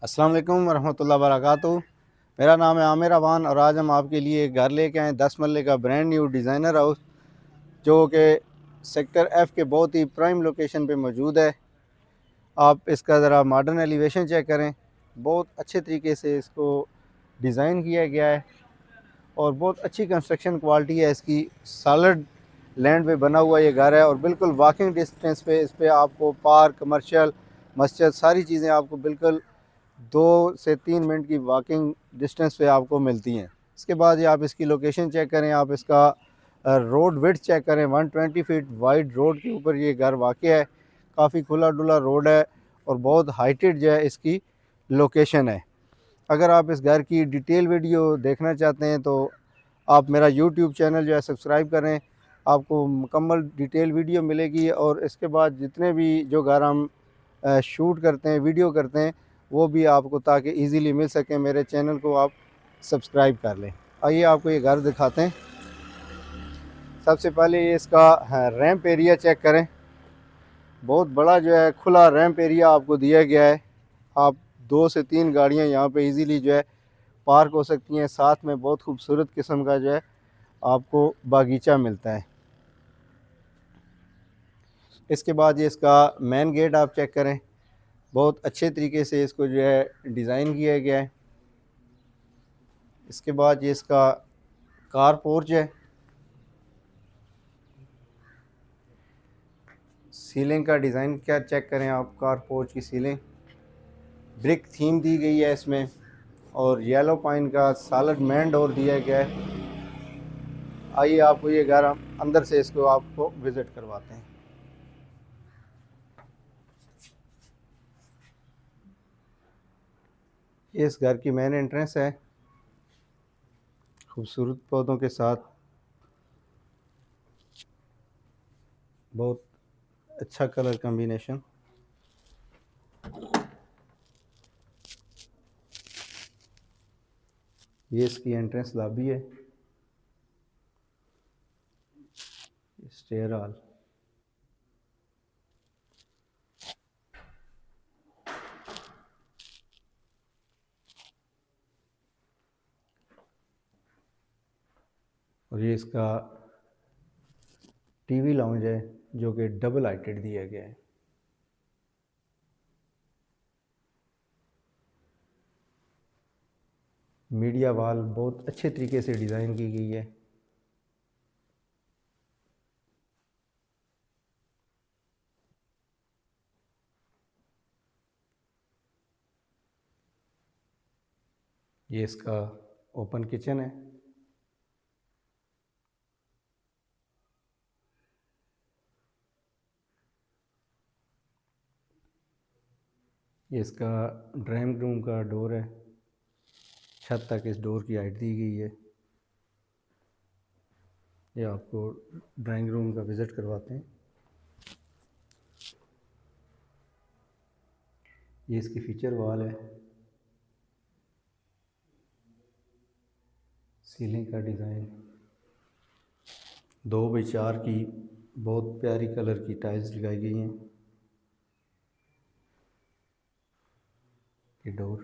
अस्सलाम वालेकुम वरहमतुल्लाहि वबरकातुहू। मेरा नाम है आमिर अवान और आज हम आपके लिए एक घर लेके आए 10 मरले का ब्रांड न्यू डिज़ाइनर हाउस, जो कि सेक्टर एफ़ के बहुत ही प्राइम लोकेशन पे मौजूद है। आप इसका ज़रा मॉडर्न एलिवेशन चेक करें। बहुत अच्छे तरीके से इसको डिज़ाइन किया गया है और बहुत अच्छी कंस्ट्रक्शन क्वालिटी है इसकी। सॉलिड लैंड पे बना हुआ ये घर है और बिल्कुल वॉकिंग डिस्टेंस पे इस पे आपको पार्क, कमर्शियल, मस्जिद, सारी चीज़ें आपको बिल्कुल 2 से 3 मिनट की वॉकिंग डिस्टेंस पे आपको मिलती हैं। इसके बाद ये आप इसकी लोकेशन चेक करें, आप इसका रोड विड्थ चेक करें। 120 फीट वाइड रोड के ऊपर ये घर वाक़ है। काफ़ी खुला डुला रोड है और बहुत हाइटेड जो है इसकी लोकेशन है। अगर आप इस घर की डिटेल वीडियो देखना चाहते हैं तो आप मेरा यूट्यूब चैनल जो है सब्सक्राइब करें, आपको मुकम्मल डिटेल वीडियो मिलेगी। और इसके बाद जितने भी जो घर हम शूट करते हैं, वीडियो करते हैं, वो भी आपको ताकि इजीली मिल सके, मेरे चैनल को आप सब्सक्राइब कर लें। आइए आपको ये घर दिखाते हैं। सबसे पहले ये इसका रैंप एरिया चेक करें। बहुत बड़ा जो है खुला रैंप एरिया आपको दिया गया है। आप 2 से 3 गाड़ियाँ यहाँ पे इजीली जो है पार्क हो सकती हैं। साथ में बहुत खूबसूरत किस्म का जो है आपको बागीचा मिलता है। इसके बाद ये इसका मेन गेट आप चेक करें। बहुत अच्छे तरीके से इसको जो है डिज़ाइन किया गया है। इसके बाद ये इसका कार पोर्च है। सीलिंग का डिज़ाइन क्या चेक करें आप। कार पोर्च की सीलिंग ब्रिक थीम दी गई है इसमें और येलो पाइन का सॉलिड मेन डोर दिया गया है। आइए आपको ये घर हम अंदर से इसको आपको विज़िट करवाते हैं। ये इस घर की मेन एंट्रेंस है, खूबसूरत पौधों के साथ। बहुत अच्छा कलर कॉम्बिनेशन। ये इसकी एंट्रेंस लॉबी है, स्टेयर हॉल। और ये इसका टीवी लाउंज है जो कि डबल हाइटेड दिया गया है। मीडिया वॉल बहुत अच्छे तरीके से डिज़ाइन की गई है। ये इसका ओपन किचन है। ये इसका ड्राइंग रूम का डोर है। छत तक इस डोर की हाइट दी गई है। ये आपको ड्राइंग रूम का विज़िट करवाते हैं। ये इसकी फीचर वॉल है। सीलिंग का डिज़ाइन 2x4 की बहुत प्यारी कलर की टाइल्स लगाई गई हैं। ये डोर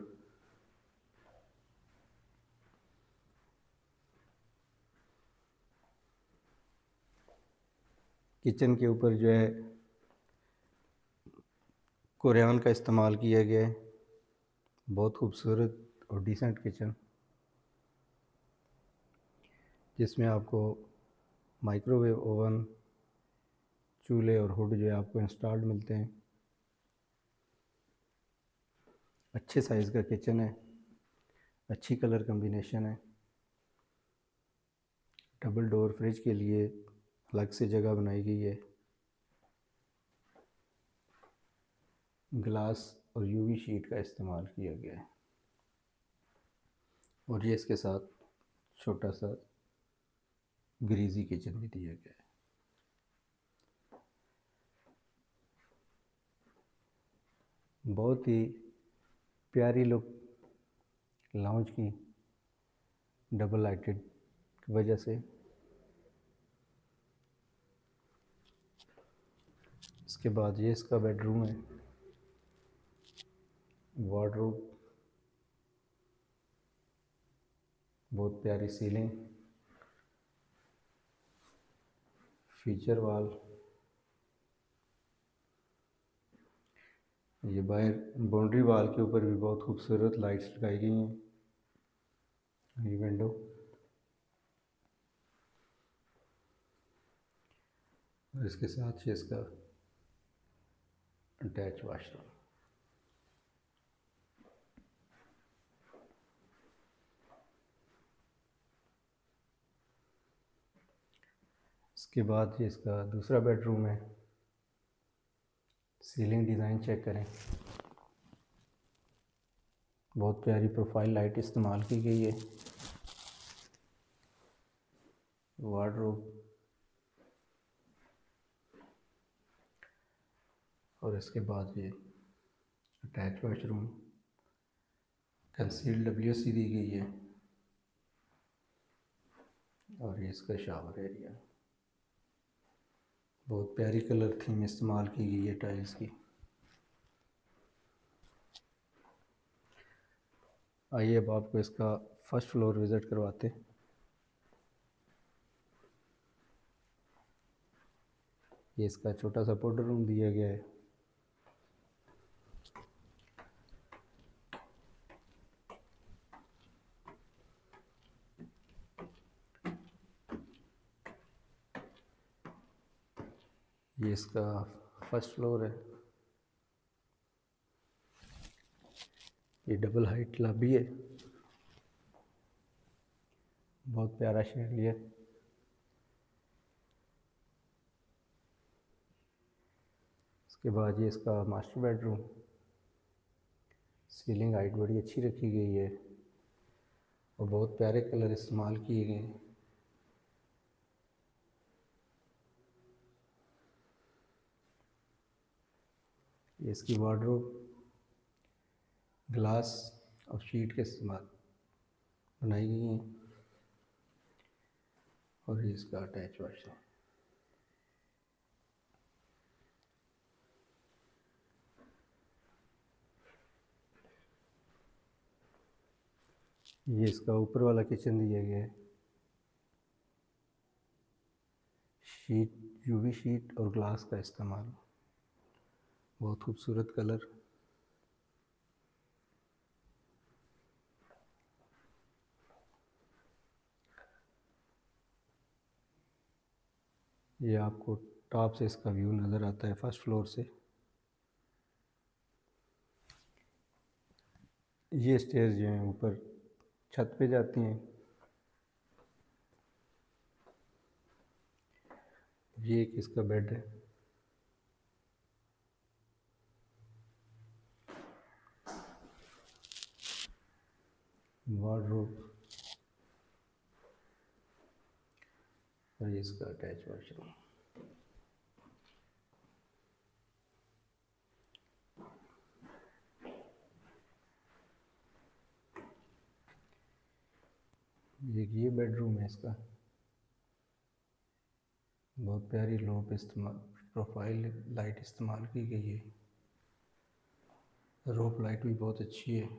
किचन के ऊपर जो है कुरान का इस्तेमाल किया गया है। बहुत खूबसूरत और डिसेंट किचन, जिसमें आपको माइक्रोवेव ओवन, चूल्हे और हुड जो है आपको इंस्टॉल्ड मिलते हैं। अच्छे साइज़ का किचन है, अच्छी कलर कॉम्बिनेशन है। डबल डोर फ्रिज के लिए अलग से जगह बनाई गई है। ग्लास और यूवी शीट का इस्तेमाल किया गया है। और ये इसके साथ छोटा सा ग्रीजी किचन भी दिया गया है। बहुत ही प्यारी लुक लाउंज की डबल लाइटेड की वजह से। इसके बाद ये इसका बेडरूम है। वार्डरोब बहुत प्यारी सीलिंग, फीचर वॉल, ये बाहर बाउंड्री वॉल के ऊपर भी बहुत खूबसूरत लाइट्स लगाई गई हैं। ये विंडो, और इसके साथ ही इसका अटैच वाशरूम। इसके बाद ये इसका दूसरा बेडरूम है। सीलिंग डिज़ाइन चेक करें, बहुत प्यारी प्रोफाइल लाइट इस्तेमाल की गई है। वार्डरोब, और इसके बाद ये अटैच वाशरूम, कंसील्ड WC दी गई है, और ये इसका शावर एरिया। बहुत प्यारी कलर थीम इस्तेमाल की गई है टाइल्स की। आइए अब आपको इसका फर्स्ट फ्लोर विज़िट करवाते हैं। ये इसका छोटा सा पाउडर रूम दिया गया है। ये इसका फर्स्ट फ्लोर है। ये डबल हाइट लॉबी है, बहुत प्यारा शेड लिया। इसके बाद ये इसका मास्टर बेडरूम, सीलिंग हाइट बड़ी अच्छी रखी गई है और बहुत प्यारे कलर इस्तेमाल किए गए हैं। ये इसकी वार्डरोब ग्लास और शीट के इस्तेमाल बनाई गई हैं, और ये इसका अटैच वाशरूम। ये इसका ऊपर वाला किचन दिया गया है। शीट, UV शीट और ग्लास का इस्तेमाल, बहुत खूबसूरत कलर। ये आपको टॉप से इसका व्यू नज़र आता है फर्स्ट फ्लोर से। ये स्टेयर्स जो हैं ऊपर छत पे जाती हैं। ये एक इसका बेड है। वार्डरोब, और ये इसका अटैच वाशरूम। ये बेडरूम है इसका, बहुत प्यारी लोप इस्तेमाल प्रोफाइल लाइट इस्तेमाल की गई है। रोप लाइट भी बहुत अच्छी है।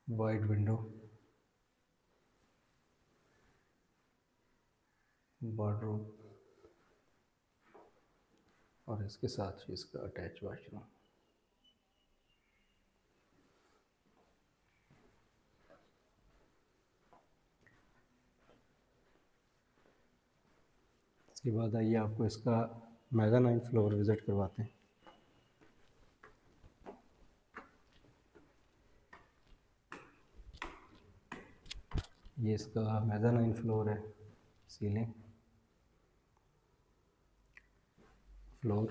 वाइड विंडो, वार्डरोब, और इसके साथ ही इसका अटैच वाशरूम। इसके बाद आइए आपको इसका मेज़ानाइन फ्लोर विज़िट करवाते हैं। ये इसका मेज़ानाइन फ्लोर है। सीलिंग, फ्लोर,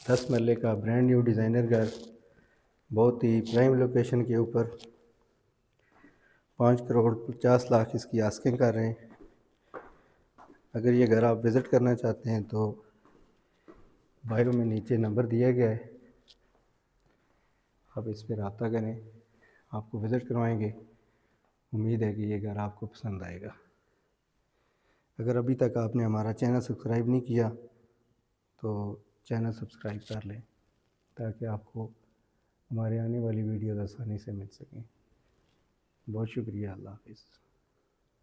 दस मरले का ब्रांड न्यू डिज़ाइनर घर, बहुत ही प्राइम लोकेशन के ऊपर। 5,50,00,000 इसकी आस्किंग कर रहे हैं। अगर ये घर आप विज़िट करना चाहते हैं तो बायो में नीचे नंबर दिया गया है, आप इस पर रब्ता करें, आपको विज़िट करवाएंगे। उम्मीद है कि ये घर आपको पसंद आएगा। अगर अभी तक आपने हमारा चैनल सब्सक्राइब नहीं किया तो चैनल सब्सक्राइब कर लें ताकि आपको हमारे आने वाली वीडियोज़ आसानी से मिल सकें। बहुत शुक्रिया। अल्लाह हाफ़िज़।